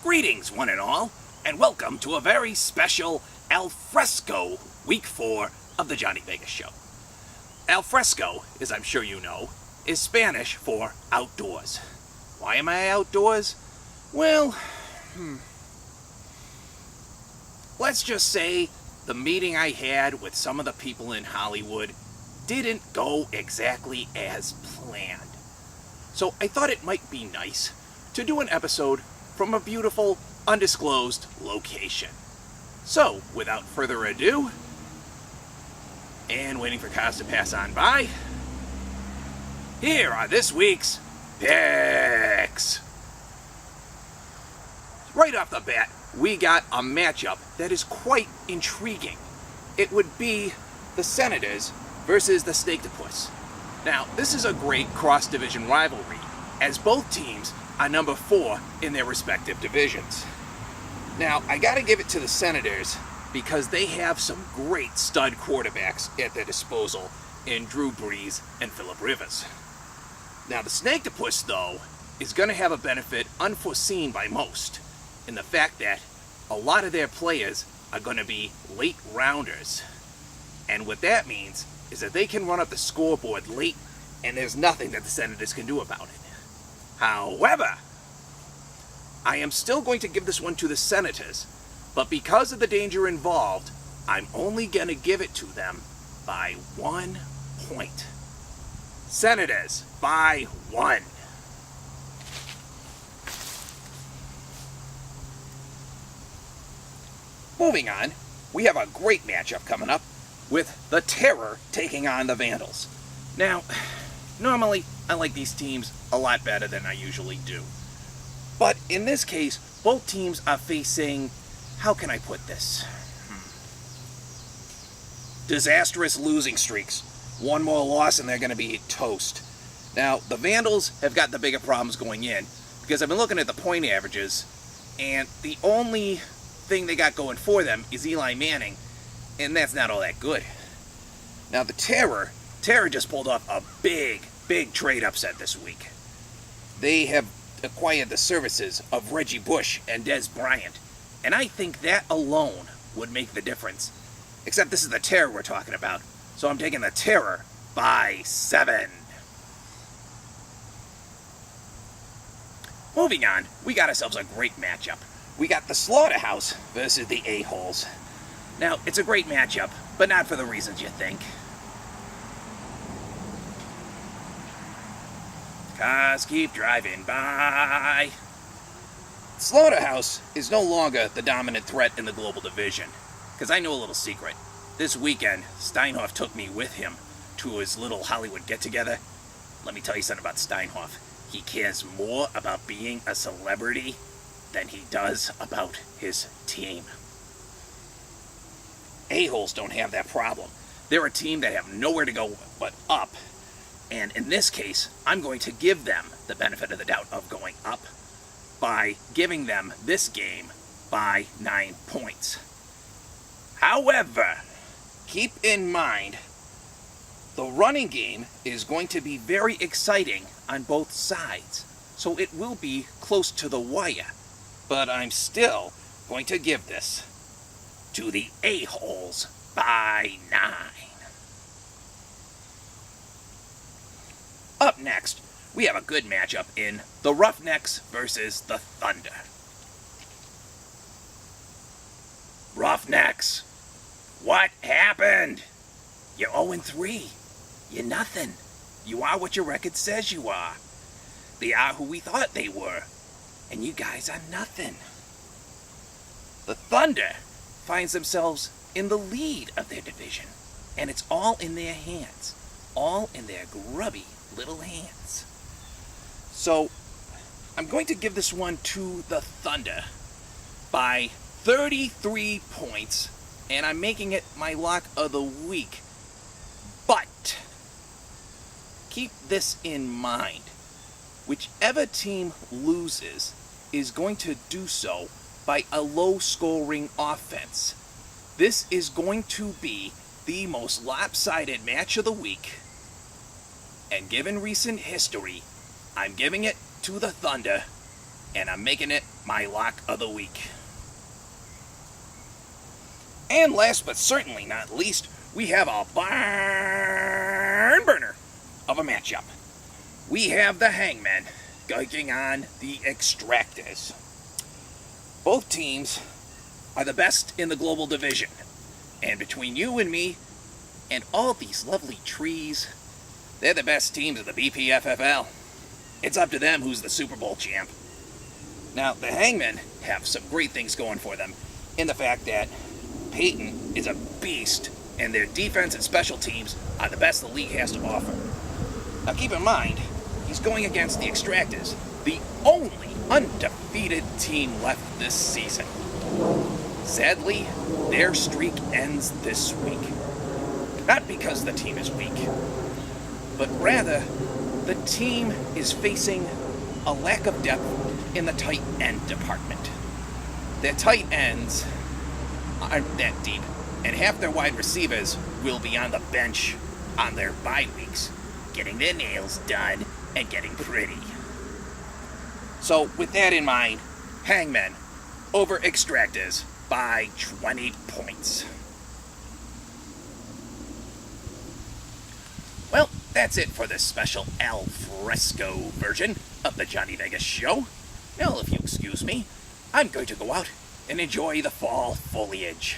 Greetings, one and all, and welcome to a very special Alfresco Week 4 of the Johnny Vegas Show. Alfresco, as I'm sure you know, is Spanish for outdoors. Why am I outdoors? Well, let's just say the meeting I had with some of the people in Hollywood didn't go exactly as planned. So I thought it might be nice to do an episode from a beautiful, undisclosed location. So, without further ado, and waiting for cars to pass on by, here are this week's picks. Right off the bat, we got a matchup that is quite intriguing. It would be the Senators versus the Snakeoctopus. Now, this is a great cross-division rivalry, as both teams are number 4 in their respective divisions. Now, I gotta give it to the Senators because they have some great stud quarterbacks at their disposal in Drew Brees and Phillip Rivers. Now, the Snakeoctopus, though, is gonna have a benefit unforeseen by most, in the fact that a lot of their players are gonna be late rounders. And what that means is that they can run up the scoreboard late, and there's nothing that the Senators can do about it. However, I am still going to give this one to the Senators, but because of the danger involved, I'm only going to give it to them by 1 point. Senators by 1. Moving on, we have a great matchup coming up with the Terror taking on the Vandals. Now, normally, I like these teams a lot better than I usually do. But in this case, both teams are facing, how can I put this? Disastrous losing streaks. One more loss and they're going to be toast. Now, the Vandals have got the bigger problems going in, because I've been looking at the point averages, and the only thing they got going for them is Eli Manning, and that's not all that good. Now, the Terror just pulled off a big trade upset this week. They have acquired the services of Reggie Bush and Des Bryant, and I think that alone would make the difference. Except this is the Terror we're talking about, so I'm taking the Terror by 7. Moving on, we got ourselves a great matchup. We got the Slaughterhouse versus the A-Holes. Now, it's a great matchup, but not for the reasons you think. Cars keep driving by. Slaughterhouse is no longer the dominant threat in the global division. Because I know a little secret. This weekend, Steinhoff took me with him to his little Hollywood get-together. Let me tell you something about Steinhoff. He cares more about being a celebrity than he does about his team. A-holes don't have that problem. They're a team that have nowhere to go but up. And in this case, I'm going to give them the benefit of the doubt of going up by giving them this game by 9 points. However, keep in mind, the running game is going to be very exciting on both sides, so it will be close to the wire. But I'm still going to give this to the A-holes by 9. Up next, we have a good matchup in the Roughnecks versus the Thunder. Roughnecks, what happened? You're 0-3. You're nothing. You are what your record says you are. They are who we thought they were. And you guys are nothing. The Thunder finds themselves in the lead of their division. And it's all in their hands. All in their grubby little hands. So, I'm going to give this one to the Thunder by 33 points, and I'm making it my lock of the week. But, keep this in mind. Whichever team loses is going to do so by a low-scoring offense. This is going to be the most lopsided match of the week. And given recent history, I'm giving it to the Thunder, and I'm making it my lock of the week. And last but certainly not least, we have a barn burner of a matchup. We have the Hangmen taking on the Extractors. Both teams are the best in the global division. And between you and me and all these lovely trees, they're the best teams of the BPFFL. It's up to them who's the Super Bowl champ. Now, the Hangmen have some great things going for them in the fact that Peyton is a beast, and their defense and special teams are the best the league has to offer. Now keep in mind, he's going against the Extractors, the only undefeated team left this season. Sadly, their streak ends this week. Not because the team is weak, but rather the team is facing a lack of depth in the tight end department. Their tight ends aren't that deep, and half their wide receivers will be on the bench on their bye weeks, getting their nails done and getting pretty. So with that in mind, Hangmen over Extractors by 20 points. Well, that's it for this special al fresco version of the Johnny Vegas Show. Now, if you excuse me, I'm going to go out and enjoy the fall foliage.